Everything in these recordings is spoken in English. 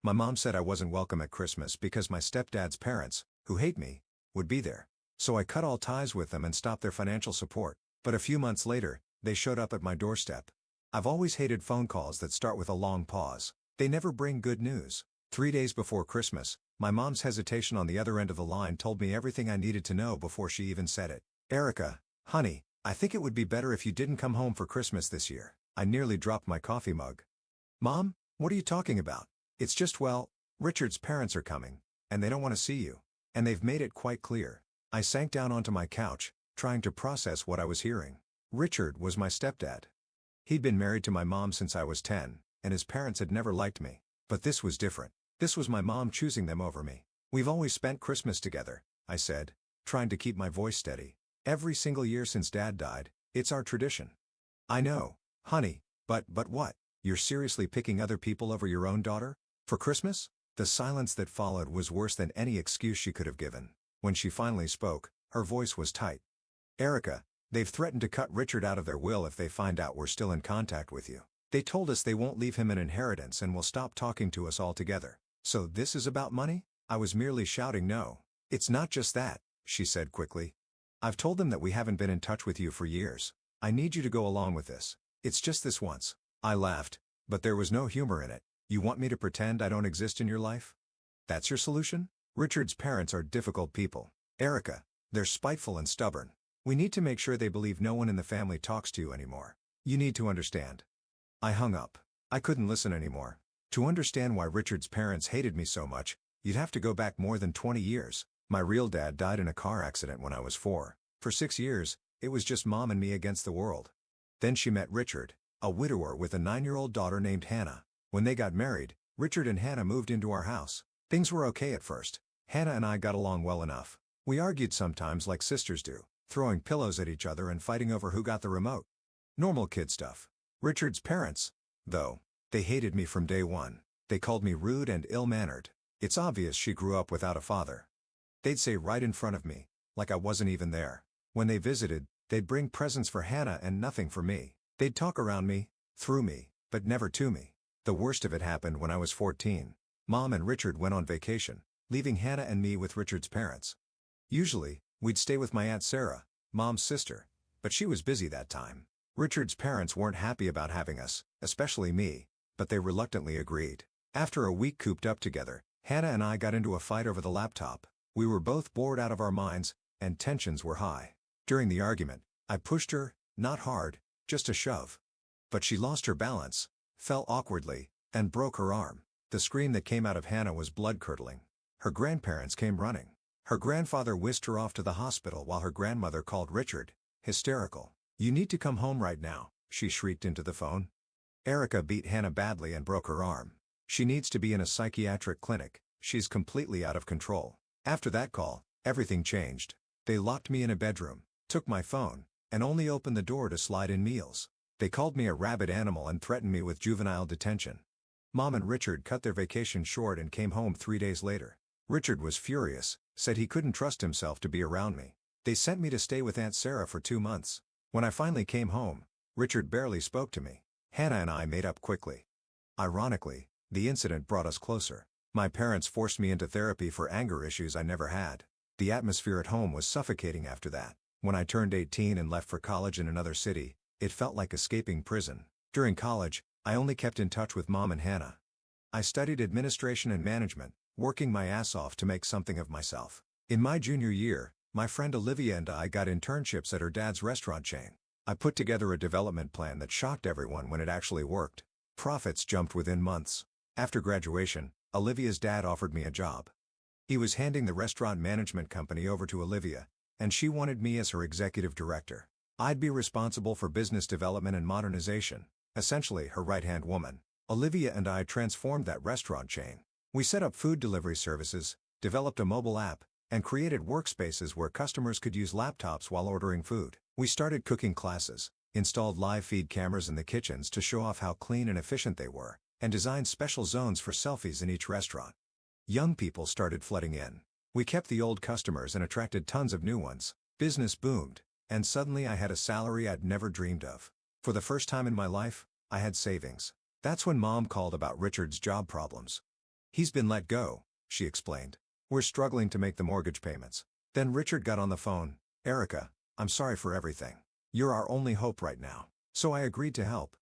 My mom said I wasn't welcome at Christmas because my stepdad's parents, who hate me, would be there. So I cut all ties with them and stopped their financial support. But a few months later, they showed up at my doorstep. I've always hated phone calls that start with a long pause. They never bring good news. 3 days before Christmas, my mom's hesitation on the other end of the line told me everything I needed to know before she even said it. "Erica, honey, I think it would be better if you didn't come home for Christmas this year." I nearly dropped my coffee mug. "Mom, what are you talking about? It's just, well, Richard's parents are coming, and they don't want to see you. And they've made it quite clear." I sank down onto my couch, trying to process what I was hearing. Richard was my stepdad. He'd been married to my mom since I was 10, and his parents had never liked me. But this was different. This was my mom choosing them over me. "We've always spent Christmas together," I said, trying to keep my voice steady. "Every single year since Dad died, it's our tradition." "I know, honey, but what? You're seriously picking other people over your own daughter? For Christmas?" The silence that followed was worse than any excuse she could have given. When she finally spoke, her voice was tight. "Erica, they've threatened to cut Richard out of their will if they find out we're still in contact with you. They told us they won't leave him an inheritance and will stop talking to us altogether. So this is about money?" I was merely shouting no. "It's not just that," she said quickly. "I've told them that we haven't been in touch with you for years. I need you to go along with this. It's just this once." I laughed, but there was no humor in it. "You want me to pretend I don't exist in your life? That's your solution?" "Richard's parents are difficult people, Erica. They're spiteful and stubborn. We need to make sure they believe no one in the family talks to you anymore. You need to understand." I hung up. I couldn't listen anymore. To understand why Richard's parents hated me so much, you'd have to go back more than 20 years. My real dad died in a car accident when I was 4. For 6 years, it was just Mom and me against the world. Then she met Richard, a widower with a 9-year-old daughter named Hannah. When they got married, Richard and Hannah moved into our house. Things were okay at first. Hannah and I got along well enough. We argued sometimes like sisters do, throwing pillows at each other and fighting over who got the remote. Normal kid stuff. Richard's parents, though, they hated me from day one. They called me rude and ill-mannered. It's obvious she grew up without a father. They'd say right in front of me, like I wasn't even there. When they visited, they'd bring presents for Hannah and nothing for me. They'd talk around me, through me, but never to me. The worst of it happened when I was 14. Mom and Richard went on vacation, leaving Hannah and me with Richard's parents. Usually, we'd stay with my Aunt Sarah, Mom's sister, but she was busy that time. Richard's parents weren't happy about having us, especially me, but they reluctantly agreed. After a week cooped up together, Hannah and I got into a fight over the laptop. We were both bored out of our minds, and tensions were high. During the argument, I pushed her, not hard, just a shove. But she lost her balance, fell awkwardly, and broke her arm. The scream that came out of Hannah was blood-curdling. Her grandparents came running. Her grandfather whisked her off to the hospital while her grandmother called Richard, hysterical. "You need to come home right now," she shrieked into the phone. "Erica beat Hannah badly and broke her arm. She needs to be in a psychiatric clinic. She's completely out of control." After that call, everything changed. They locked me in a bedroom, took my phone, and only opened the door to slide in meals. They called me a rabid animal and threatened me with juvenile detention. Mom and Richard cut their vacation short and came home 3 days later. Richard was furious, said he couldn't trust himself to be around me. They sent me to stay with Aunt Sarah for 2 months. When I finally came home, Richard barely spoke to me. Hannah and I made up quickly. Ironically, the incident brought us closer. My parents forced me into therapy for anger issues I never had. The atmosphere at home was suffocating after that. When I turned 18 and left for college in another city, it felt like escaping prison. During college, I only kept in touch with Mom and Hannah. I studied administration and management, working my ass off to make something of myself. In my junior year, my friend Olivia and I got internships at her dad's restaurant chain. I put together a development plan that shocked everyone when it actually worked. Profits jumped within months. After graduation, Olivia's dad offered me a job. He was handing the restaurant management company over to Olivia, and she wanted me as her executive director. I'd be responsible for business development and modernization, essentially her right-hand woman. Olivia and I transformed that restaurant chain. We set up food delivery services, developed a mobile app, and created workspaces where customers could use laptops while ordering food. We started cooking classes, installed live feed cameras in the kitchens to show off how clean and efficient they were, and designed special zones for selfies in each restaurant. Young people started flooding in. We kept the old customers and attracted tons of new ones. Business boomed, and suddenly I had a salary I'd never dreamed of. For the first time in my life, I had savings. That's when Mom called about Richard's job problems. He's been let go, she explained. We're struggling to make the mortgage payments. Then Richard got on the phone. Erica, I'm sorry for everything. You're our only hope right now. So I agreed to help.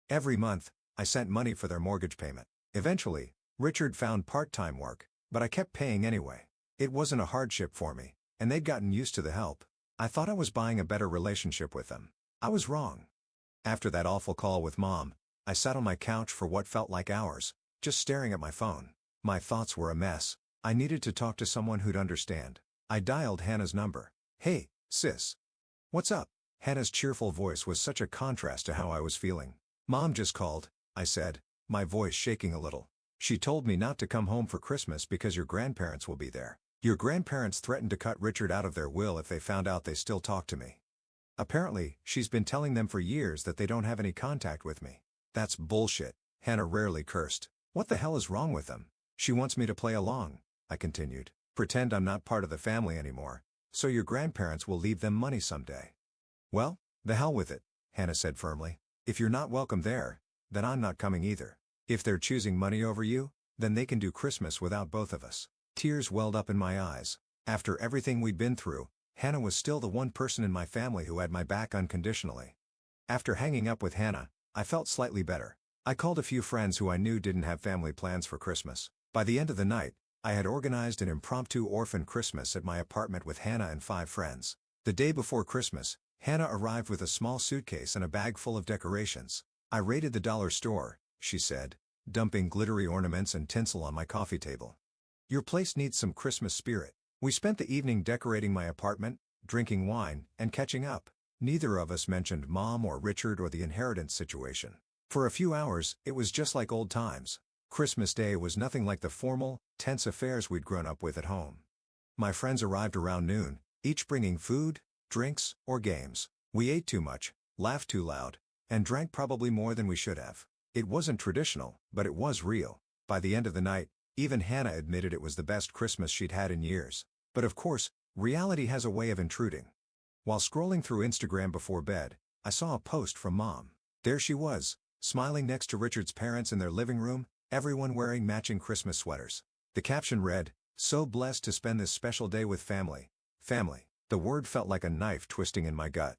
Every month, I sent money for their mortgage payment. Eventually, Richard found part-time work, but I kept paying anyway. It wasn't a hardship for me, and they'd gotten used to the help. I thought I was buying a better relationship with them. I was wrong. After that awful call with Mom, I sat on my couch for what felt like hours, just staring at my phone. My thoughts were a mess. I needed to talk to someone who'd understand. I dialed Hannah's number. Hey, sis. What's up? Hannah's cheerful voice was such a contrast to how I was feeling. Mom just called, I said, my voice shaking a little. She told me not to come home for Christmas because your grandparents will be there. Your grandparents threatened to cut Richard out of their will if they found out they still talk to me. Apparently, she's been telling them for years that they don't have any contact with me. That's bullshit, Hannah rarely cursed. What the hell is wrong with them? She wants me to play along, I continued. Pretend I'm not part of the family anymore, so your grandparents will leave them money someday. Well, the hell with it, Hannah said firmly. If you're not welcome there, then I'm not coming either. If they're choosing money over you, then they can do Christmas without both of us. Tears welled up in my eyes. After everything we'd been through, Hannah was still the one person in my family who had my back unconditionally. After hanging up with Hannah, I felt slightly better. I called a few friends who I knew didn't have family plans for Christmas. By the end of the night, I had organized an impromptu orphan Christmas at my apartment with Hannah and 5 friends. The day before Christmas, Hannah arrived with a small suitcase and a bag full of decorations. I raided the dollar store, she said, dumping glittery ornaments and tinsel on my coffee table. Your place needs some Christmas spirit. We spent the evening decorating my apartment, drinking wine, and catching up. Neither of us mentioned Mom or Richard or the inheritance situation. For a few hours, it was just like old times. Christmas Day was nothing like the formal, tense affairs we'd grown up with at home. My friends arrived around noon, each bringing food, drinks, or games. We ate too much, laughed too loud, and drank probably more than we should have. It wasn't traditional, but it was real. By the end of the night, even Hannah admitted it was the best Christmas she'd had in years. But of course, reality has a way of intruding. While scrolling through Instagram before bed, I saw a post from Mom. There she was, smiling next to Richard's parents in their living room, everyone wearing matching Christmas sweaters. The caption read, "So blessed to spend this special day with family." Family. The word felt like a knife twisting in my gut.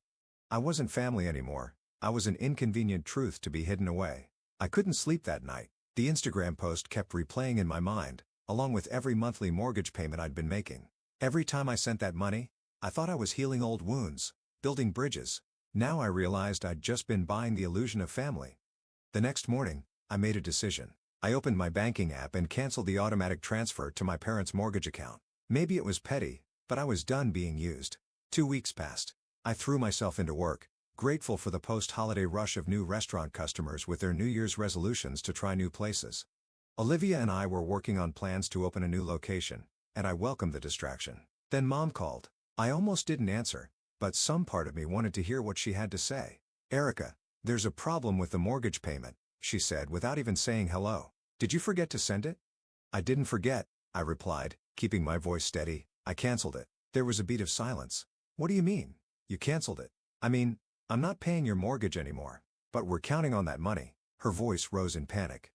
I wasn't family anymore. I was an inconvenient truth to be hidden away. I couldn't sleep that night. The Instagram post kept replaying in my mind, along with every monthly mortgage payment I'd been making. Every time I sent that money, I thought I was healing old wounds, building bridges. Now I realized I'd just been buying the illusion of family. The next morning, I made a decision. I opened my banking app and canceled the automatic transfer to my parents' mortgage account. Maybe it was petty, but I was done being used. 2 weeks passed. I threw myself into work, grateful for the post-holiday rush of new restaurant customers with their New Year's resolutions to try new places. Olivia and I were working on plans to open a new location, and I welcomed the distraction. Then Mom called. I almost didn't answer, but some part of me wanted to hear what she had to say. Erica, there's a problem with the mortgage payment, she said without even saying hello. Did you forget to send it? I didn't forget, I replied, keeping my voice steady. I canceled it. There was a beat of silence. What do you mean? You canceled it? I mean, I'm not paying your mortgage anymore, but we're counting on that money. Her voice rose in panic.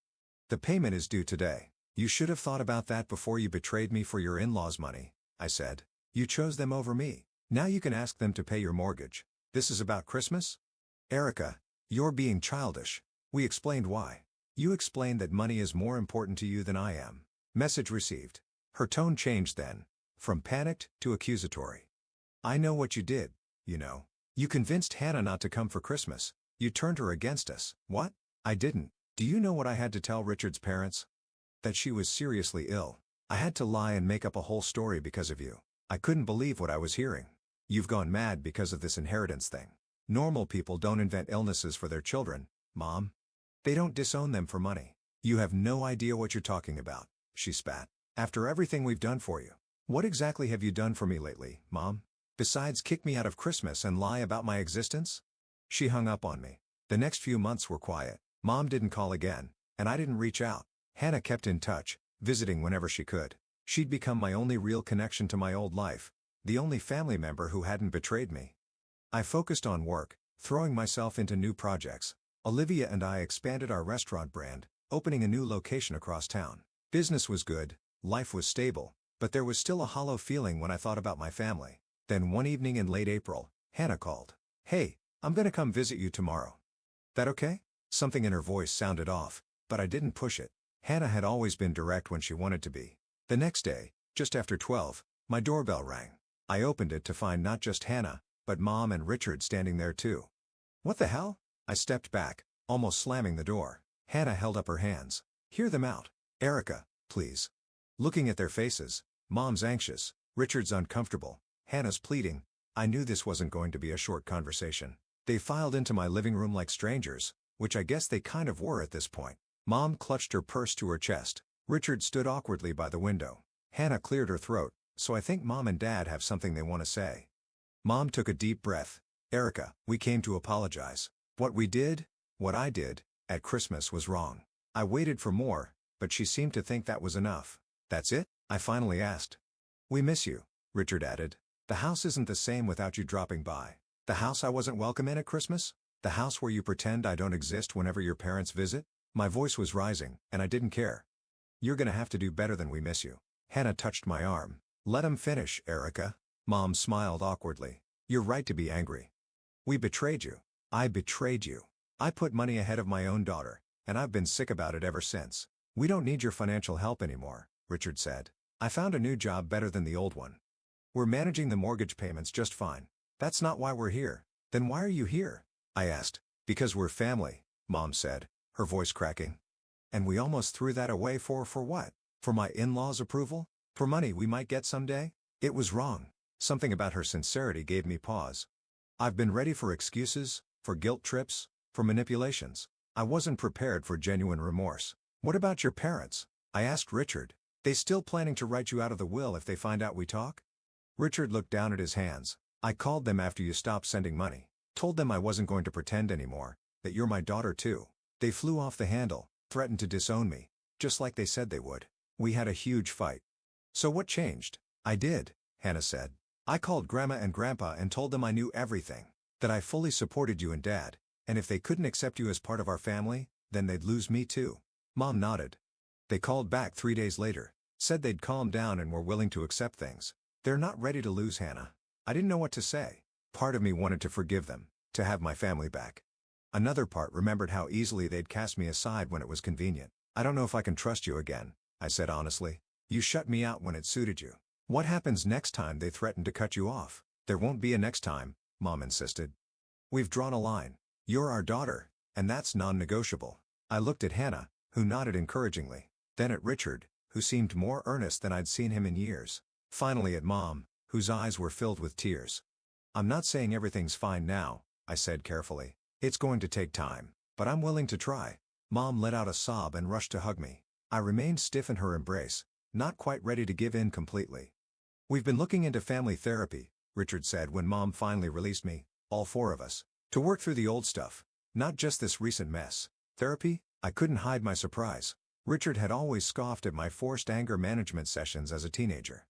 The payment is due today. You should have thought about that before you betrayed me for your in-laws' money, I said. You chose them over me. Now you can ask them to pay your mortgage. This is about Christmas? Erica, you're being childish. We explained why. You explained that money is more important to you than I am. Message received. Her tone changed then, from panicked to accusatory. I know what you did, you know. You convinced Hannah not to come for Christmas. You turned her against us. What? I didn't. Do you know what I had to tell Richard's parents? That she was seriously ill. I had to lie and make up a whole story because of you. I couldn't believe what I was hearing. You've gone mad because of this inheritance thing. Normal people don't invent illnesses for their children, Mom. They don't disown them for money. You have no idea what you're talking about, she spat. After everything we've done for you. What exactly have you done for me lately, Mom? Besides kick me out of Christmas and lie about my existence? She hung up on me. The next few months were quiet. Mom didn't call again, and I didn't reach out. Hannah kept in touch, visiting whenever she could. She'd become my only real connection to my old life, the only family member who hadn't betrayed me. I focused on work, throwing myself into new projects. Olivia and I expanded our restaurant brand, opening a new location across town. Business was good, life was stable, but there was still a hollow feeling when I thought about my family. Then one evening in late April, Hannah called. "Hey, I'm gonna come visit you tomorrow. That okay?" Something in her voice sounded off, but I didn't push it. Hannah had always been direct when she wanted to be. The next day, just after 12, my doorbell rang. I opened it to find not just Hannah, but Mom and Richard standing there too. "What the hell?" I stepped back, almost slamming the door. Hannah held up her hands. "Hear them out. Erica, please." Looking at their faces, Mom's anxious, Richard's uncomfortable, Hannah's pleading, I knew this wasn't going to be a short conversation. They filed into my living room like strangers, which I guess they kind of were at this point. Mom clutched her purse to her chest. Richard stood awkwardly by the window. Hannah cleared her throat, so I think Mom and Dad have something they want to say. Mom took a deep breath. "Erica, we came to apologize. What I did, at Christmas was wrong." I waited for more, but she seemed to think that was enough. "That's it?" I finally asked. "We miss you," Richard added. "The house isn't the same without you dropping by. The house I wasn't welcome in at Christmas? The house where you pretend I don't exist whenever your parents visit?" My voice was rising, and I didn't care. "You're gonna have to do better than we miss you." Hannah touched my arm. "Let him finish, Erica." Mom smiled awkwardly. "You're right to be angry. We betrayed you. I betrayed you. I put money ahead of my own daughter, and I've been sick about it ever since." "We don't need your financial help anymore," Richard said. "I found a new job better than the old one. We're managing the mortgage payments just fine. That's not why we're here." "Then why are you here?" I asked. "Because we're family," Mom said, her voice cracking. "And we almost threw that away for what? For my in-laws' approval? For money we might get someday?" It was wrong. Something about her sincerity gave me pause. I've been ready for excuses, for guilt trips, for manipulations. I wasn't prepared for genuine remorse. "What about your parents?" I asked Richard. "They still planning to write you out of the will if they find out we talk?" Richard looked down at his hands. "I called them after you stopped sending money. Told them I wasn't going to pretend anymore, that you're my daughter too. They flew off the handle, threatened to disown me, just like they said they would. We had a huge fight." "So what changed?" "I did," Hannah said. "I called Grandma and Grandpa and told them I knew everything, that I fully supported you and Dad, and if they couldn't accept you as part of our family, then they'd lose me too." Mom nodded. "They called back 3 days later, said they'd calmed down and were willing to accept things. They're not ready to lose Hannah." I didn't know what to say. Part of me wanted to forgive them, to have my family back. Another part remembered how easily they'd cast me aside when it was convenient. "I don't know if I can trust you again," I said honestly. "You shut me out when it suited you. What happens next time they threaten to cut you off?" "There won't be a next time," Mom insisted. "We've drawn a line. You're our daughter, and that's non-negotiable." I looked at Hannah, who nodded encouragingly, then at Richard, who seemed more earnest than I'd seen him in years. Finally at Mom, whose eyes were filled with tears. "I'm not saying everything's fine now," I said carefully. "It's going to take time, but I'm willing to try." Mom let out a sob and rushed to hug me. I remained stiff in her embrace, not quite ready to give in completely. "We've been looking into family therapy," Richard said when Mom finally released me, "all 4 of us. To work through the old stuff. Not just this recent mess." "Therapy?" I couldn't hide my surprise. Richard had always scoffed at my forced anger management sessions as a teenager.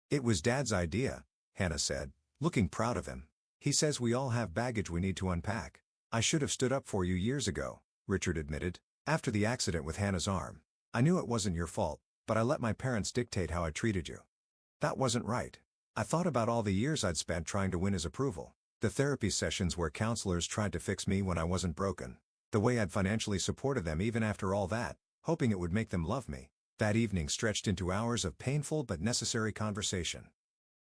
"It was Dad's idea," Hannah said, looking proud of him. "He says we all have baggage we need to unpack." "I should have stood up for you years ago," Richard admitted, "after the accident with Hannah's arm. I knew it wasn't your fault, but I let my parents dictate how I treated you. That wasn't right." I thought about all the years I'd spent trying to win his approval. The therapy sessions where counselors tried to fix me when I wasn't broken. The way I'd financially supported them even after all that, hoping it would make them love me. That evening stretched into hours of painful but necessary conversation.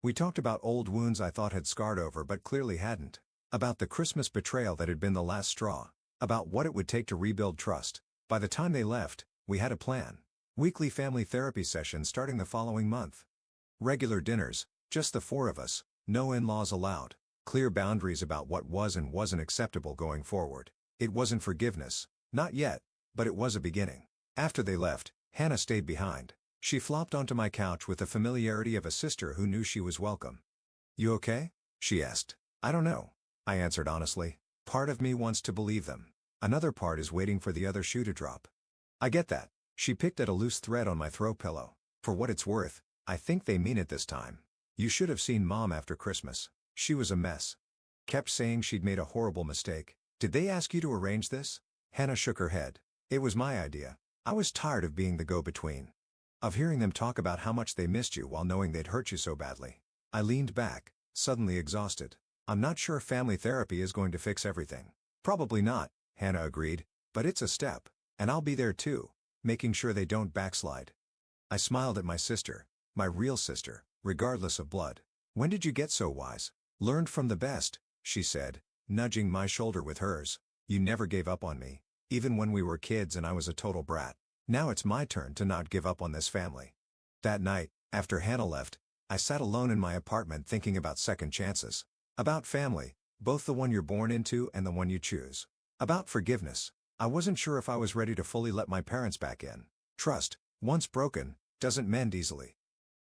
We talked about old wounds I thought had scarred over but clearly hadn't. About the Christmas betrayal that had been the last straw. About what it would take to rebuild trust. By the time they left, we had a plan. Weekly family therapy sessions starting the following month. Regular dinners, just the 4 of us, no in-laws allowed. Clear boundaries about what was and wasn't acceptable going forward. It wasn't forgiveness, not yet, but it was a beginning. After they left, Hannah stayed behind. She flopped onto my couch with the familiarity of a sister who knew she was welcome. "You okay?" she asked. "I don't know," I answered honestly. Part of me wants to believe them. Another part is waiting for the other shoe to drop. "I get that." She picked at a loose thread on my throw pillow. "For what it's worth, I think they mean it this time. You should have seen Mom after Christmas. She was a mess. Kept saying she'd made a horrible mistake." "Did they ask you to arrange this?" Hannah shook her head. "It was my idea. I was tired of being the go-between." Of hearing them talk about how much they missed you while knowing they'd hurt you so badly. I leaned back, suddenly exhausted. I'm not sure family therapy is going to fix everything. Probably not, Hannah agreed, but it's a step. And I'll be there too, making sure they don't backslide. I smiled at my sister, my real sister, regardless of blood. When did you get so wise? Learned from the best, she said, nudging my shoulder with hers. You never gave up on me, even when we were kids and I was a total brat. Now it's my turn to not give up on this family. That night, after Hannah left, I sat alone in my apartment thinking about second chances. About family, both the one you're born into and the one you choose. About forgiveness. I wasn't sure if I was ready to fully let my parents back in. Trust, once broken, doesn't mend easily.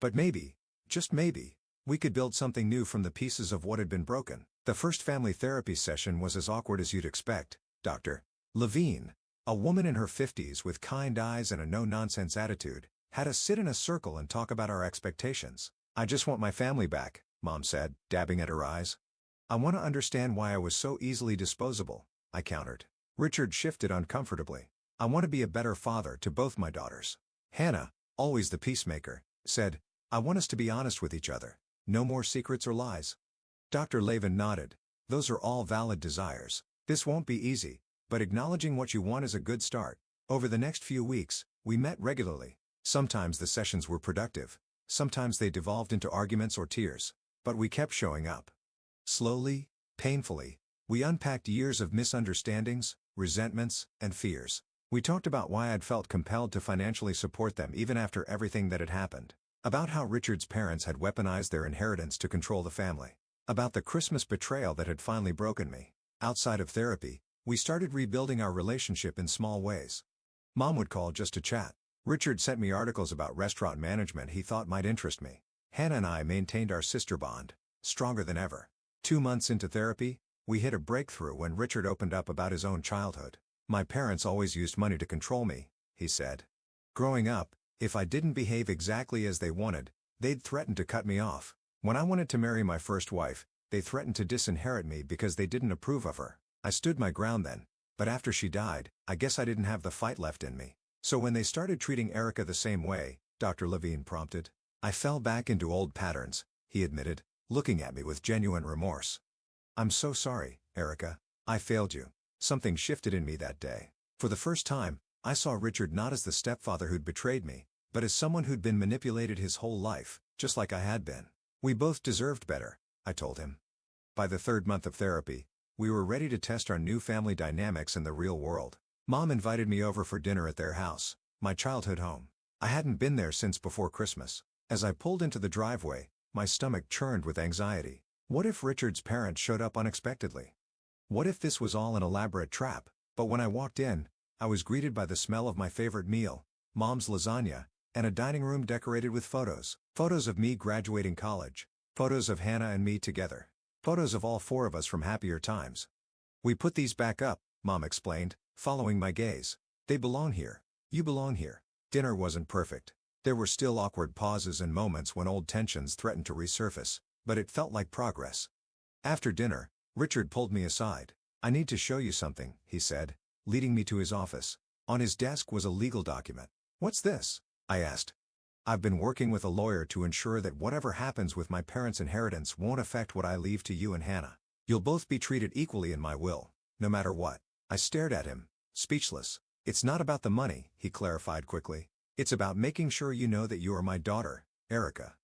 But maybe, just maybe, we could build something new from the pieces of what had been broken. The first family therapy session was as awkward as you'd expect. Dr. Levine, a woman in her 50s with kind eyes and a no-nonsense attitude, had us sit in a circle and talk about our expectations. I just want my family back, Mom said, dabbing at her eyes. I want to understand why I was so easily disposable, I countered. Richard shifted uncomfortably. I want to be a better father to both my daughters. Hannah, always the peacemaker, said, I want us to be honest with each other. No more secrets or lies. Dr. Levin nodded. Those are all valid desires. This won't be easy, but acknowledging what you want is a good start. Over the next few weeks, we met regularly. Sometimes the sessions were productive. Sometimes they devolved into arguments or tears. But we kept showing up. Slowly, painfully, we unpacked years of misunderstandings, resentments, and fears. We talked about why I'd felt compelled to financially support them even after everything that had happened. About how Richard's parents had weaponized their inheritance to control the family. About the Christmas betrayal that had finally broken me. Outside of therapy, we started rebuilding our relationship in small ways. Mom would call just to chat. Richard sent me articles about restaurant management he thought might interest me. Hannah and I maintained our sister bond, stronger than ever. 2 months into therapy, we hit a breakthrough when Richard opened up about his own childhood. My parents always used money to control me, he said. Growing up, if I didn't behave exactly as they wanted, they'd threaten to cut me off. When I wanted to marry my first wife, they threatened to disinherit me because they didn't approve of her. I stood my ground then, but after she died, I guess I didn't have the fight left in me. So when they started treating Erica the same way, Dr. Levine prompted, I fell back into old patterns, he admitted, looking at me with genuine remorse. I'm so sorry, Erica. I failed you. Something shifted in me that day. For the first time, I saw Richard not as the stepfather who'd betrayed me, but as someone who'd been manipulated his whole life, just like I had been. We both deserved better, I told him. By the 3rd month of therapy, we were ready to test our new family dynamics in the real world. Mom invited me over for dinner at their house, my childhood home. I hadn't been there since before Christmas. As I pulled into the driveway, my stomach churned with anxiety. What if Richard's parents showed up unexpectedly? What if this was all an elaborate trap? But when I walked in, I was greeted by the smell of my favorite meal, Mom's lasagna, and a dining room decorated with photos. Photos of me graduating college. Photos of Hannah and me together. Photos of all 4 of us from happier times. We put these back up, Mom explained, following my gaze. They belong here. You belong here. Dinner wasn't perfect. There were still awkward pauses and moments when old tensions threatened to resurface, but it felt like progress. After dinner, Richard pulled me aside. I need to show you something, he said, leading me to his office. On his desk was a legal document. What's this? I asked. I've been working with a lawyer to ensure that whatever happens with my parents' inheritance won't affect what I leave to you and Hannah. You'll both be treated equally in my will, no matter what. I stared at him, speechless. It's not about the money, he clarified quickly. It's about making sure you know that you are my daughter, Erica.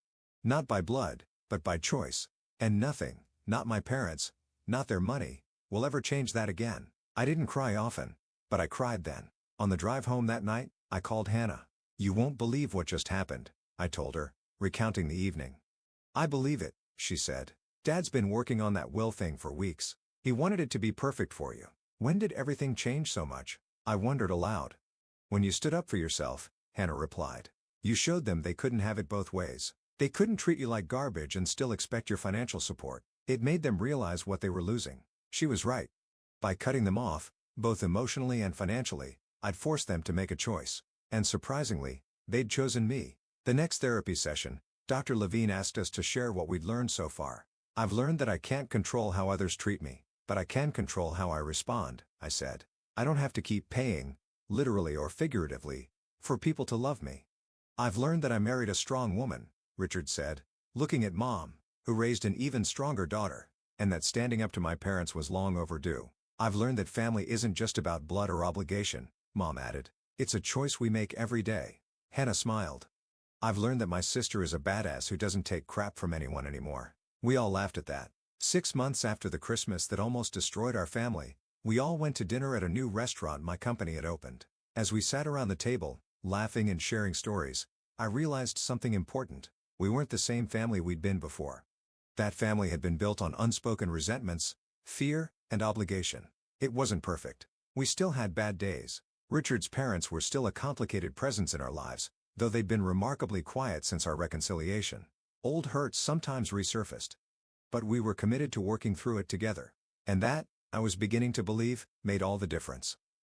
Not by blood, but by choice. And nothing, not my parents, not their money, will ever change that again. I didn't cry often, but I cried then. On the drive home that night, I called Hannah. You won't believe what just happened, I told her, recounting the evening. I believe it, she said. Dad's been working on that will thing for weeks. He wanted it to be perfect for you. When did everything change so much? I wondered aloud. When you stood up for yourself, Hannah replied. You showed them they couldn't have it both ways. They couldn't treat you like garbage and still expect your financial support. It made them realize what they were losing. She was right. By cutting them off, both emotionally and financially, I'd forced them to make a choice. And surprisingly, they'd chosen me. The next therapy session, Dr. Levine asked us to share what we'd learned so far. I've learned that I can't control how others treat me, but I can control how I respond, I said. I don't have to keep paying, literally or figuratively, for people to love me. I've learned that I married a strong woman, Richard said, looking at Mom, who raised an even stronger daughter, and that standing up to my parents was long overdue. I've learned that family isn't just about blood or obligation, Mom added. It's a choice we make every day. Hannah smiled. I've learned that my sister is a badass who doesn't take crap from anyone anymore. We all laughed at that. 6 months after the Christmas that almost destroyed our family, we all went to dinner at a new restaurant my company had opened. As we sat around the table, laughing and sharing stories, I realized something important. We weren't the same family we'd been before. That family had been built on unspoken resentments, fear, and obligation. It wasn't perfect. We still had bad days. Richard's parents were still a complicated presence in our lives, though they'd been remarkably quiet since our reconciliation. Old hurts sometimes resurfaced. But we were committed to working through it together. And that, I was beginning to believe, made all the difference.